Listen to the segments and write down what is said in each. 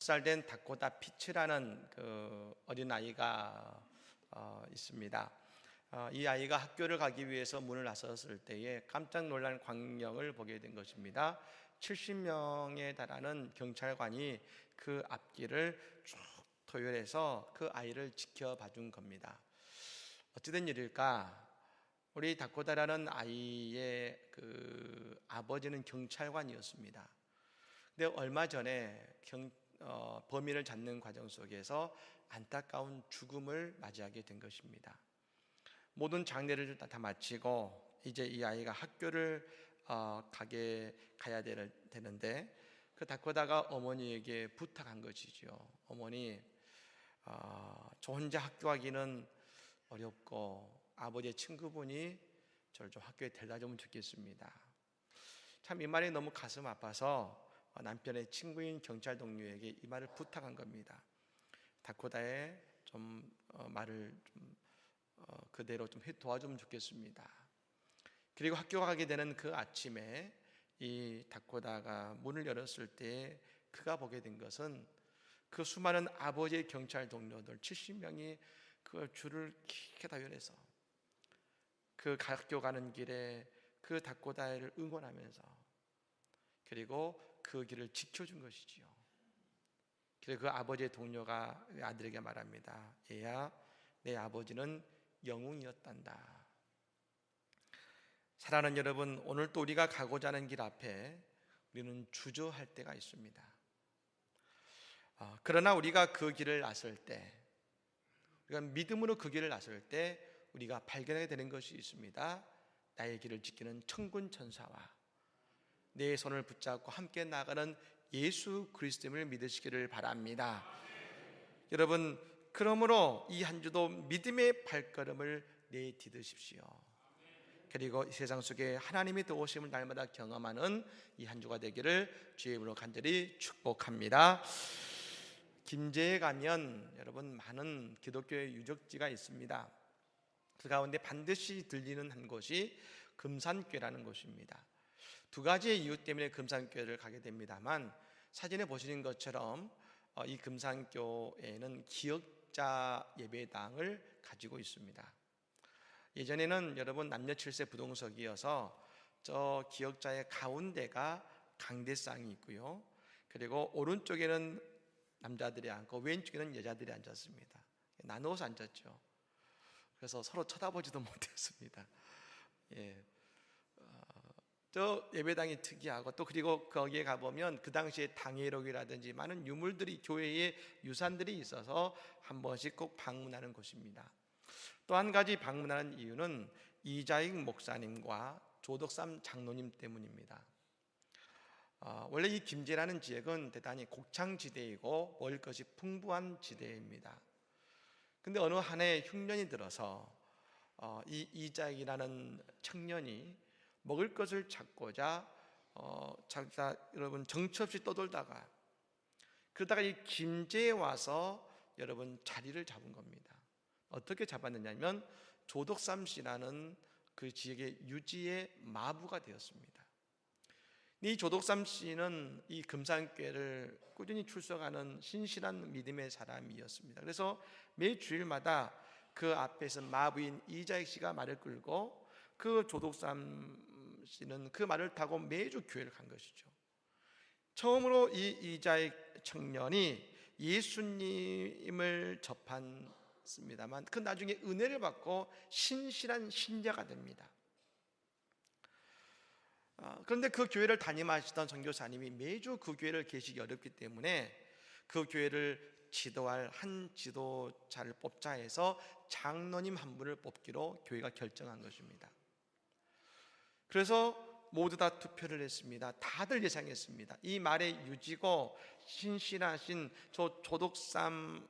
10살 된 다코다 피츠라는 그 어린 아이가 있습니다. 이 아이가 학교를 가기 위해서 문을 나섰을 때에 깜짝 놀란 광경을 보게 된 것입니다. 70명에 달하는 경찰관이 그 앞길을 쭉 토열해서 그 아이를 지켜봐 준 겁니다. 어찌된 일일까? 우리 다코다라는 아이의 그 아버지는 경찰관이었습니다. 근데 얼마 전에 범인을 잡는 과정 속에서 안타까운 죽음을 맞이하게 된 것입니다. 모든 장례를 다 마치고 이제 이 아이가 학교를 가야 되는데 그 다코다가 어머니에게 부탁한 것이죠. 어머니, 저 혼자 학교 가기는 어렵고 아버지의 친구분이 저를 좀 학교에 데려다 주면 좋겠습니다. 참 이 말이 너무 가슴 아파서 남편의 친구인 경찰 동료에게 이 말을 부탁한 겁니다. 다코다의 말을 그대로 좀 도와주면 좋겠습니다. 그리고 학교 가게 되는 그 아침에 이 다코다가 문을 열었을 때 그가 보게 된 것은 그 수많은 아버지의 경찰 동료들 70명이 그 줄을 길게 다연해서 그 학교 가는 길에 그 다코다를 응원하면서 그리고 그 길을 지켜준 것이지요. 그리고 그 아버지의 동료가 아들에게 말합니다. 얘야, 내 아버지는 영웅이었단다. 사랑하는 여러분, 오늘 또 우리가 가고자 하는 길 앞에 우리는 주저할 때가 있습니다. 그러나 우리가 그 길을 나설 때, 우리가 믿음으로 그 길을 나설 때 우리가 발견하게 되는 것이 있습니다. 나의 길을 지키는 천군 천사와 내 손을 붙잡고 함께 나가는 예수 그리스도를 믿으시기를 바랍니다. 여러분, 그러므로 이 한 주도 믿음의 발걸음을 내디디십시오. 그리고 이 세상 속에 하나님의 도우심을 날마다 경험하는 이 한 주가 되기를 주의 이름으로 간절히 축복합니다. 김제에 가면 여러분 많은 기독교의 유적지가 있습니다. 그 가운데 반드시 들리는 한 곳이 금산교라는 곳입니다. 두 가지의 이유 때문에 금산교를 가게 됩니다만 사진에 보시는 것처럼 이 금산교에는 기역자 예배당을 가지고 있습니다. 예전에는 여러분 남녀 7세 부동석이어서 저 기역자의 가운데가 강대상이 있고요. 그리고 오른쪽에는 남자들이 앉고 왼쪽에는 여자들이 앉았습니다. 나누어서 앉았죠. 그래서 서로 쳐다보지도 못했습니다. 저 예배당이 특이하고 또 그리고 거기에 가보면 그 당시에 당회록이라든지 많은 유물들이 교회에 유산들이 있어서 한 번씩 꼭 방문하는 곳입니다. 또 한 가지 방문하는 이유는 이자익 목사님과 조덕삼 장로님 때문입니다. 원래 이 김제라는 지역은 대단히 곡창지대이고 먹을 것이 풍부한 지대입니다. 근데 어느 한 해 흉년이 들어서 이 이자익이라는 청년이 먹을 것을 찾고자 여러분 정처 없이 떠돌다가 그러다가 이 김제에 와서 여러분 자리를 잡은 겁니다. 어떻게 잡았느냐면 조덕삼 씨라는 그 지역의 유지의 마부가 되었습니다. 이 조덕삼 씨는 이 금산교회를 꾸준히 출석하는 신실한 믿음의 사람이었습니다. 그래서 매 주일마다 그 앞에서 마부인 이자익 씨가 말을 끌고 그 조덕삼 씨는 그 말을 타고 매주 교회를 간 것이죠. 처음으로 이 이자익 청년이 예수님을 접했습니다만 그 나중에 은혜를 받고 신실한 신자가 됩니다. 그런데 그 교회를 담임하시던 선교사님이 매주 그 교회를 계시기 어렵기 때문에 그 교회를 지도할 한 지도자를 뽑자 해서 장로님 한 분을 뽑기로 교회가 결정한 것입니다. 그래서 모두 다 투표를 했습니다. 다들 예상했습니다. 이 말의 유지고 신실하신 저 조덕삼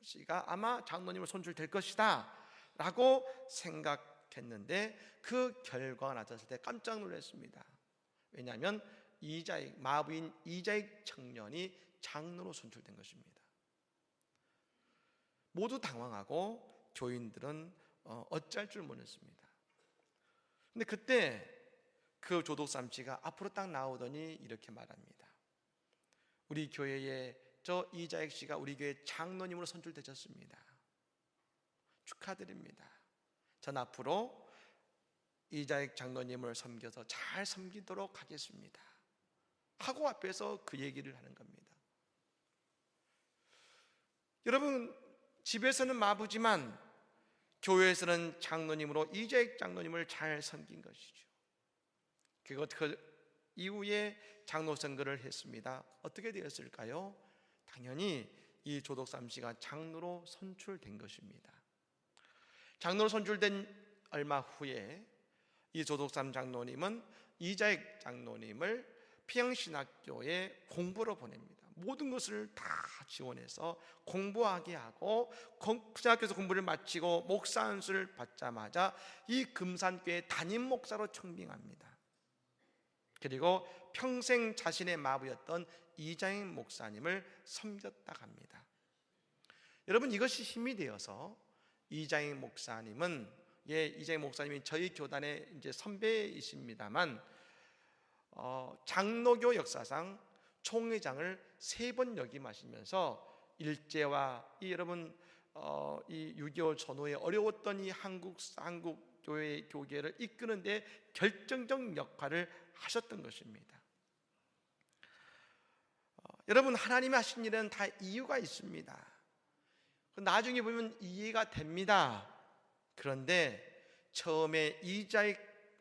씨가 아마 장로님을 손줄될 것이다 라고 생각했는데 그 결과가 나타났을 때 깜짝 놀랐습니다. 왜냐하면 마부인 이자익 청년이 장로로 선출된 것입니다. 모두 당황하고 교인들은 어찌할 줄 모르겠습니다. 근데 그때 그 조덕삼 씨가 앞으로 딱 나오더니 이렇게 말합니다. 우리 교회에 저 이자익 씨가 우리 교회 장로님으로 선출되셨습니다. 축하드립니다. 전 앞으로 이자익 장로님을 섬겨서 잘 섬기도록 하겠습니다 하고 앞에서 그 얘기를 하는 겁니다. 여러분, 집에서는 마부지만 교회에서는 장로님으로 이자익 장로님을 잘 섬긴 것이죠. 그 이후에 장로 선거를 했습니다. 어떻게 되었을까요? 당연히 이 조덕삼 씨가 장로로 선출된 것입니다. 장로로 선출된 얼마 후에 이 조덕삼 장로님은 이자익 장로님을 평양신학교에 공부로 보냅니다. 모든 것을 다 지원해서 공부하게 하고 신학교에서 공부를 마치고 목사 안수를 받자마자 이 금산교회 담임 목사로 청빙합니다. 그리고 평생 자신의 마부였던 이자익 목사님을 섬겼다 합니다. 여러분, 이것이 힘이 되어서 이자익 목사님이 저희 교단의 이제 선배이십니다만 장로교 역사상 총회장을 3번 역임하시면서 일제와 여러분 이 6.25 전후에 어려웠던 이 한국 교계를 이끄는데 결정적 역할을 하셨던 것입니다. 여러분, 하나님이 하신 일은 다 이유가 있습니다. 나중에 보면 이해가 됩니다. 그런데 처음에 이자익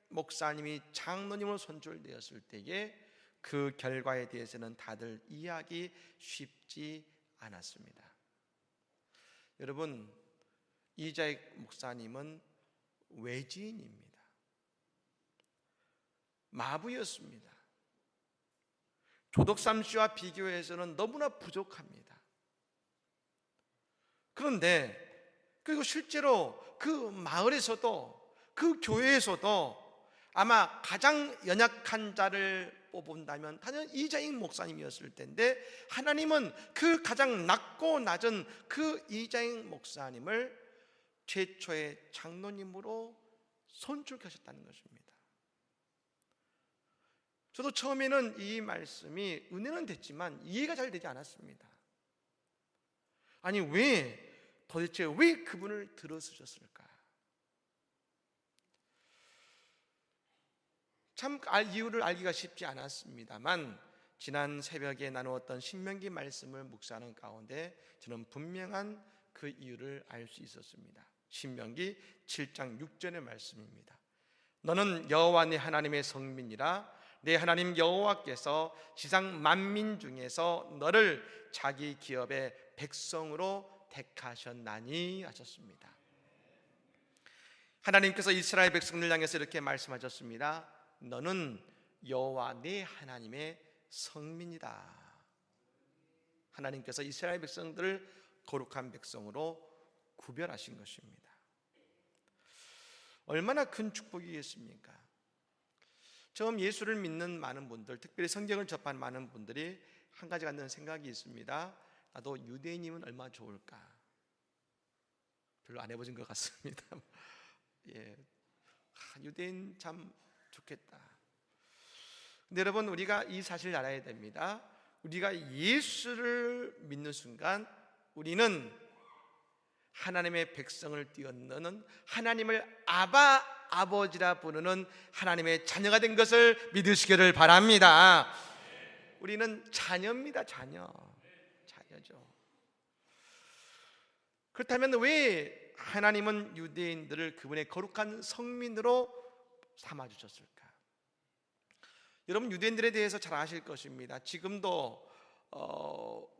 목사님이 장로님으로 선출되었을 때에 그 결과에 대해서는 다들 이해하기 쉽지 않았습니다. 여러분, 이자익 목사님은 외지인입니다. 마부였습니다. 조덕삼 씨와 비교해서는 너무나 부족합니다. 그런데 그리고 실제로 그 마을에서도 그 교회에서도 아마 가장 연약한 자를 뽑은다면 당연히 이자익 목사님이었을 텐데 하나님은 그 가장 낮고 낮은 그 이자익 목사님을 최초의 장로님으로 선출하셨다는 것입니다. 저도 처음에는 이 말씀이 은혜는 됐지만 이해가 잘 되지 않았습니다. 아니, 도대체 왜 그분을 들어쓰셨을까? 참 이유를 알기가 쉽지 않았습니다만 지난 새벽에 나누었던 신명기 말씀을 묵상하는 가운데 저는 분명한 그 이유를 알 수 있었습니다. 신명기 7장 6절의 말씀입니다. 너는 여호와 네 하나님의 성민이라 네 하나님 여호와께서 지상 만민 중에서 너를 자기 기업의 백성으로 택하셨나니 하셨습니다. 하나님께서 이스라엘 백성들 향해서 이렇게 말씀하셨습니다. 너는 여호와 네 하나님의 성민이다. 하나님께서 이스라엘 백성들을 거룩한 백성으로 구별하신 것입니다. 얼마나 큰 축복이겠습니까? 처음 예수를 믿는 많은 분들, 특별히 성경을 접한 많은 분들이 한 가지 갖는 생각이 있습니다. 나도 유대인이면 얼마나 좋을까? 별로 안 해보신 것 같습니다. 예, 유대인 참 좋겠다. 근데 여러분, 우리가 이 사실을 알아야 됩니다. 우리가 예수를 믿는 순간 우리는 하나님의 백성을 뛰어넘는 하나님을 아버지라 부르는 하나님의 자녀가 된 것을 믿으시기를 바랍니다. 우리는 자녀입니다. 자녀죠. 그렇다면 왜 하나님은 유대인들을 그분의 거룩한 성민으로 삼아주셨을까? 여러분, 유대인들에 대해서 잘 아실 것입니다. 지금도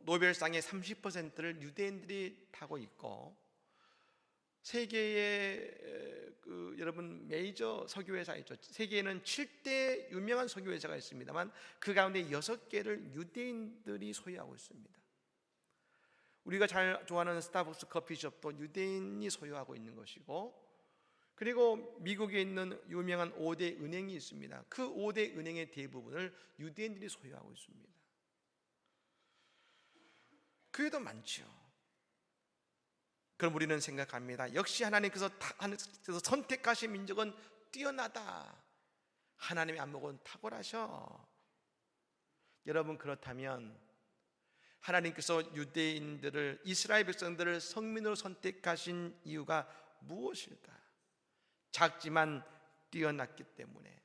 노벨상의 30%를 유대인들이 타고 있고 세계의 여러분 메이저 석유회사 있죠. 세계에는 7대 유명한 석유회사가 있습니다만 그 가운데 6개를 유대인들이 소유하고 있습니다. 우리가 잘 좋아하는 스타벅스 커피숍도 유대인이 소유하고 있는 것이고, 그리고 미국에 있는 유명한 5대 은행이 있습니다. 그 5대 은행의 대부분을 유대인들이 소유하고 있습니다. 그게도 많죠. 그럼 우리는 생각합니다. 역시 하나님께서 선택하신 민족은 뛰어나다. 하나님의 안목은 탁월하셔. 여러분, 그렇다면 하나님께서 유대인들을, 이스라엘 백성들을 성민으로 선택하신 이유가 무엇일까? 작지만 뛰어났기 때문에,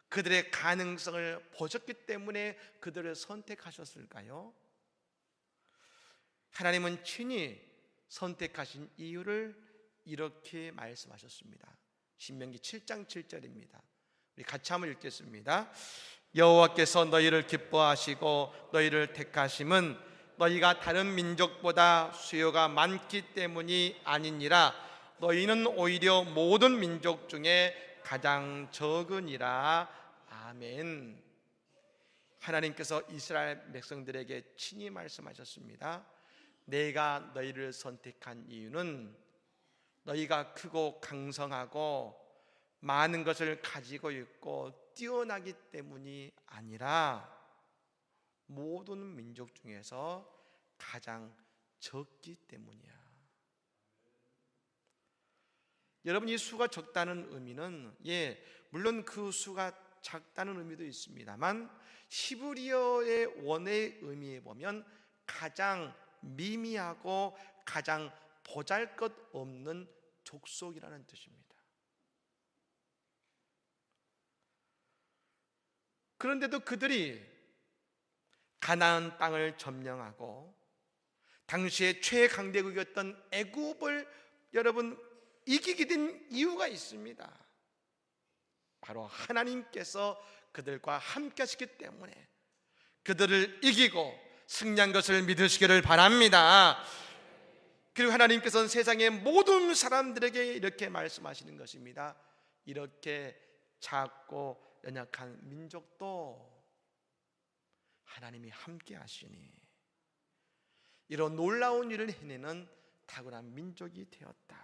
그들의 가능성을 보셨기 때문에 그들을 선택하셨을까요? 하나님은 친히 선택하신 이유를 이렇게 말씀하셨습니다. 신명기 7장 7절입니다. 우리 같이 한번 읽겠습니다. 여호와께서 너희를 기뻐하시고 너희를 택하심은 너희가 다른 민족보다 수요가 많기 때문이 아니니라. 너희는 오히려 모든 민족 중에 가장 적으니라. 아멘. 하나님께서 이스라엘 백성들에게 친히 말씀하셨습니다. 내가 너희를 선택한 이유는 너희가 크고 강성하고 많은 것을 가지고 있고 뛰어나기 때문이 아니라 모든 민족 중에서 가장 적기 때문이야. 여러분, 이 수가 적다는 의미는 물론 그 수가 작다는 의미도 있습니다만 히브리어의 원의 의미에 보면 가장 미미하고 가장 보잘것없는 족속이라는 뜻입니다. 그런데도 그들이 가나안 땅을 점령하고 당시에 최강대국이었던 애굽을 여러분 이기게 된 이유가 있습니다. 바로 하나님께서 그들과 함께 하시기 때문에 그들을 이기고 승리한 것을 믿으시기를 바랍니다. 그리고 하나님께서는 세상의 모든 사람들에게 이렇게 말씀하시는 것입니다. 이렇게 작고 연약한 민족도 하나님이 함께 하시니 이런 놀라운 일을 해내는 탁월한 민족이 되었다.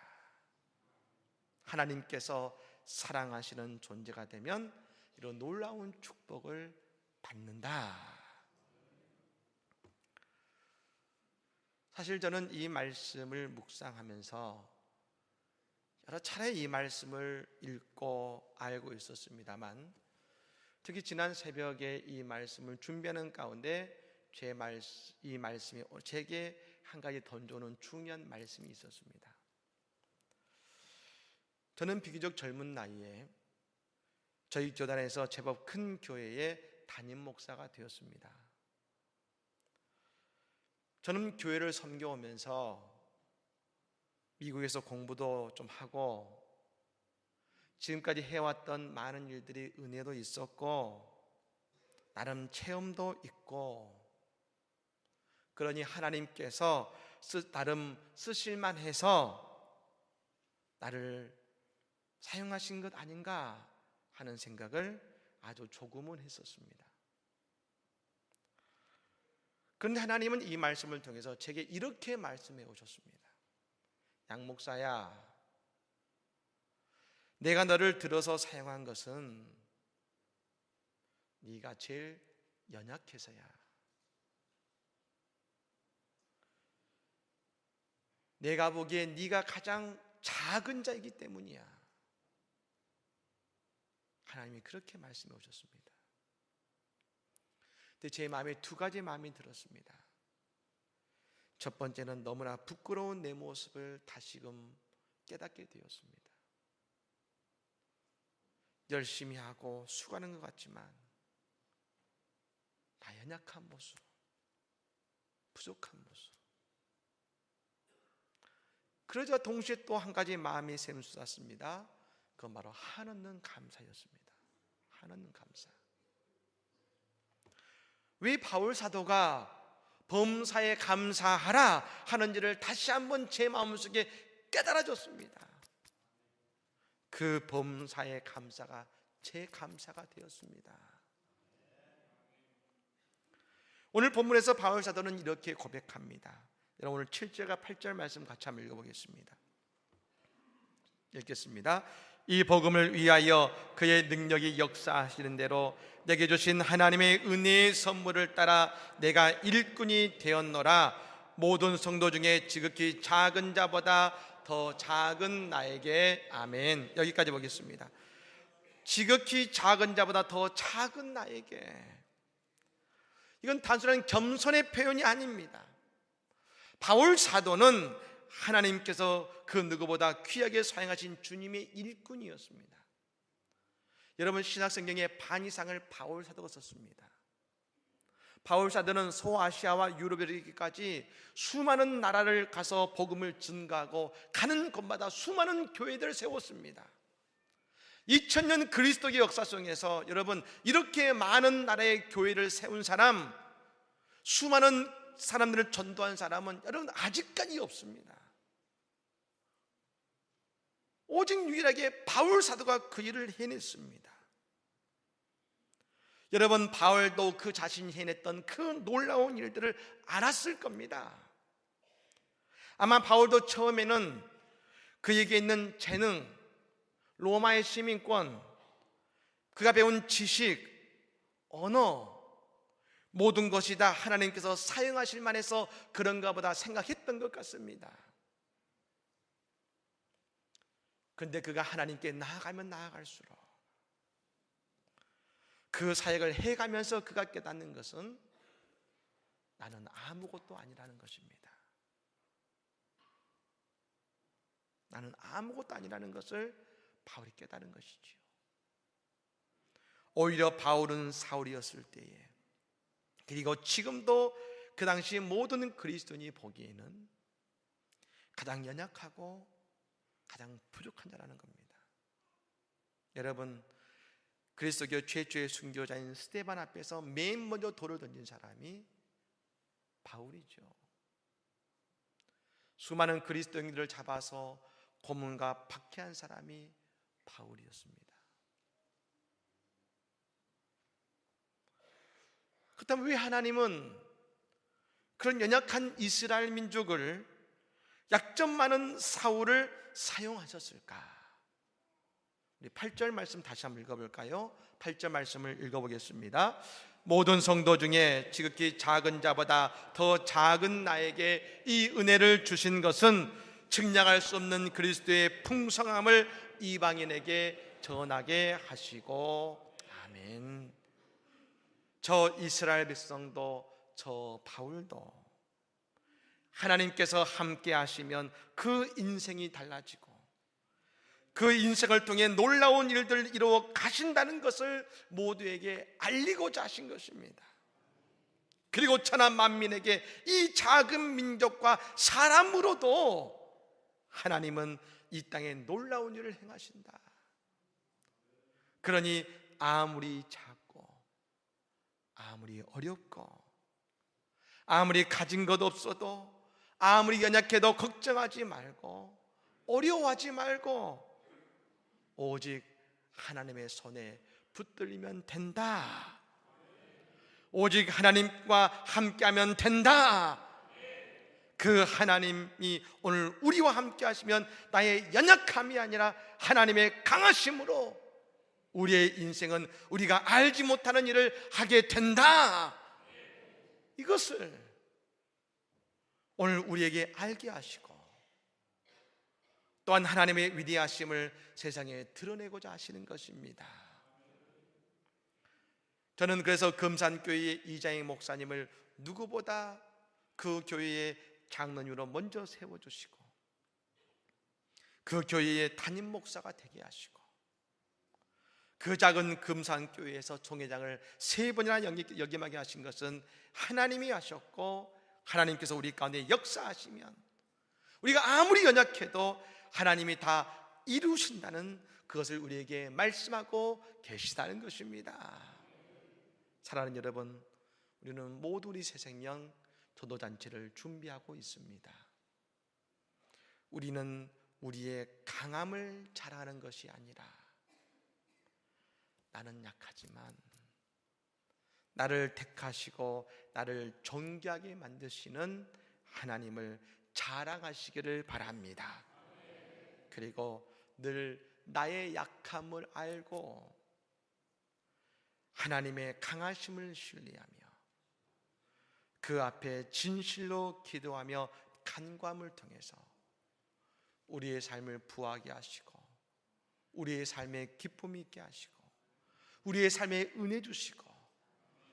하나님께서 사랑하시는 존재가 되면 이런 놀라운 축복을 받는다. 사실 저는 이 말씀을 묵상하면서 여러 차례 이 말씀을 읽고 알고 있었습니다만 특히 지난 새벽에 이 말씀을 준비하는 가운데 이 말씀이 제게 한 가지 던져오는 중요한 말씀이 있었습니다. 저는 비교적 젊은 나이에 저희 교단에서 제법 큰 교회의 담임 목사가 되었습니다. 저는 교회를 섬겨오면서 미국에서 공부도 좀 하고 지금까지 해왔던 많은 일들이 은혜도 있었고 나름 체험도 있고 그러니 하나님께서 나름 쓰실만 해서 나를 사용하신 것 아닌가 하는 생각을 아주 조금은 했었습니다. 그런데 하나님은 이 말씀을 통해서 제게 이렇게 말씀해 오셨습니다. 양 목사야, 내가 너를 들어서 사용한 것은 네가 제일 연약해서야. 내가 보기에 네가 가장 작은 자이기 때문이야. 하나님이 그렇게 말씀해 오셨습니다. 근데 제 마음에 두 가지 마음이 들었습니다. 첫 번째는 너무나 부끄러운 내 모습을 다시금 깨닫게 되었습니다. 열심히 하고 수고하는 것 같지만 나 연약한 모습, 부족한 모습. 그러자 동시에 또 한 가지 마음이 샘솟았습니다. 그건 바로 한없는 감사였습니다. 한없는 감사. 왜 바울 사도가 범사에 감사하라 하는지를 다시 한번 제 마음속에 깨달아졌습니다. 그 범사의 감사가 제 감사가 되었습니다. 오늘 본문에서 바울 사도는 이렇게 고백합니다. 여러분 오늘 7절과 8절 말씀 같이 한번 읽어보겠습니다. 읽겠습니다. 이 복음을 위하여 그의 능력이 역사하시는 대로 내게 주신 하나님의 은혜의 선물을 따라 내가 일꾼이 되었노라. 모든 성도 중에 지극히 작은 자보다 더 작은 나에게. 아멘. 여기까지 보겠습니다. 지극히 작은 자보다 더 작은 나에게. 이건 단순한 겸손의 표현이 아닙니다. 바울 사도는 하나님께서 그 누구보다 귀하게 사용하신 주님의 일꾼이었습니다. 여러분, 신약성경의 반 이상을 바울 사도가 썼습니다. 바울 사도는 소아시아와 유럽에 이르기까지 수많은 나라를 가서 복음을 증거하고 가는 곳마다 수많은 교회들을 세웠습니다. 2000년 그리스도의 역사 속에서 여러분, 이렇게 많은 나라의 교회를 세운 사람, 수많은 사람들을 전도한 사람은 여러분 아직까지 없습니다. 오직 유일하게 바울 사도가 그 일을 해냈습니다. 여러분, 바울도 그 자신이 해냈던 그 놀라운 일들을 알았을 겁니다. 아마 바울도 처음에는 그에게 있는 재능, 로마의 시민권, 그가 배운 지식, 언어, 모든 것이 다 하나님께서 사용하실 만해서 그런가 보다 생각했던 것 같습니다. 그런데 그가 하나님께 나아가면 나아갈수록 그 사역을 해가면서 그가 깨닫는 것은 나는 아무것도 아니라는 것입니다. 나는 아무것도 아니라는 것을 바울이 깨달은 것이지요. 오히려 바울은 사울이었을 때에, 그리고 지금도 그 당시 모든 그리스도인이 보기에는 가장 연약하고 가장 부족한 자라는 겁니다. 여러분, 그리스도교 최초의 순교자인 스데반 앞에서 맨 먼저 돌을 던진 사람이 바울이죠. 수많은 그리스도인들을 잡아서 고문과 박해한 사람이 바울이었습니다. 그렇다면 왜 하나님은 그런 연약한 이스라엘 민족을, 약점 많은 사울을 사용하셨을까? 우리 8절 말씀 다시 한번 읽어볼까요? 8절 말씀을 읽어보겠습니다. 모든 성도 중에 지극히 작은 자보다 더 작은 나에게 이 은혜를 주신 것은 측량할 수 없는 그리스도의 풍성함을 이방인에게 전하게 하시고. 아멘. 저 이스라엘 백성도, 저 바울도 하나님께서 함께 하시면 그 인생이 달라지고 그 인생을 통해 놀라운 일들을 이루어 가신다는 것을 모두에게 알리고자 하신 것입니다. 그리고 천하 만민에게 이 작은 민족과 사람으로도 하나님은 이 땅에 놀라운 일을 행하신다. 그러니 아무리 작고 아무리 어렵고 아무리 가진 것 없어도 아무리 연약해도 걱정하지 말고 어려워하지 말고 오직 하나님의 손에 붙들리면 된다. 오직 하나님과 함께하면 된다. 그 하나님이 오늘 우리와 함께 하시면 나의 연약함이 아니라 하나님의 강하심으로 우리의 인생은 우리가 알지 못하는 일을 하게 된다. 이것을 오늘 우리에게 알게 하시고 또한 하나님의 위대하심을 세상에 드러내고자 하시는 것입니다. 저는 그래서 금산교회의 이장희 목사님을 누구보다 그 교회의 장로님으로 먼저 세워주시고 그 교회의 담임 목사가 되게 하시고 그 작은 금산교회에서 총회장을 3번이나 역임하게 하신 것은 하나님이 하셨고, 하나님께서 우리 가운데 역사하시면 우리가 아무리 연약해도 하나님이 다 이루신다는 그것을 우리에게 말씀하고 계시다는 것입니다. 사랑하는 여러분, 우리는 모두 우리 새 생명 전도잔치를 준비하고 있습니다. 우리는 우리의 강함을 자랑하는 것이 아니라 나는 약하지만 나를 택하시고 나를 존귀하게 만드시는 하나님을 자랑하시기를 바랍니다. 그리고 늘 나의 약함을 알고 하나님의 강하심을 신뢰하며 그 앞에 진실로 기도하며 간구함을 통해서 우리의 삶을 부하게 하시고 우리의 삶에 기쁨이 있게 하시고 우리의 삶에 은혜 주시고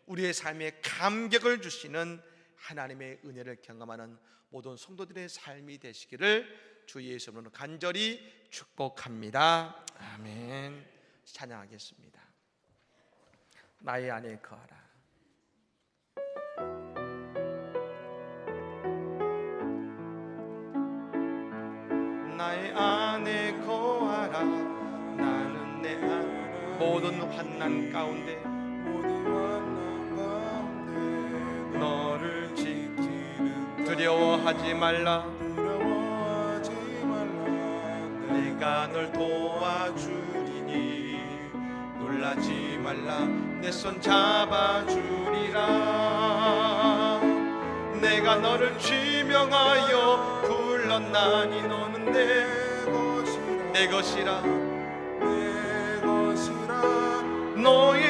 우리의 삶에 감격을 주시는 하나님의 은혜를 경험하는 모든 성도들의 삶이 되시기를 주 예수 이름으로 간절히 축복합니다. 아멘. 찬양하겠습니다. 나의 안에 거하라. 나의 안에 거하라. 나는 내 안 모든 환난 가운데 너를 지키는 두려워하지 말라. 내가 널 도와주리니 놀라지 말라. 내 손 잡아주리라. 내가 너를 지명하여 불렀나니 너는 내 것이라. 너의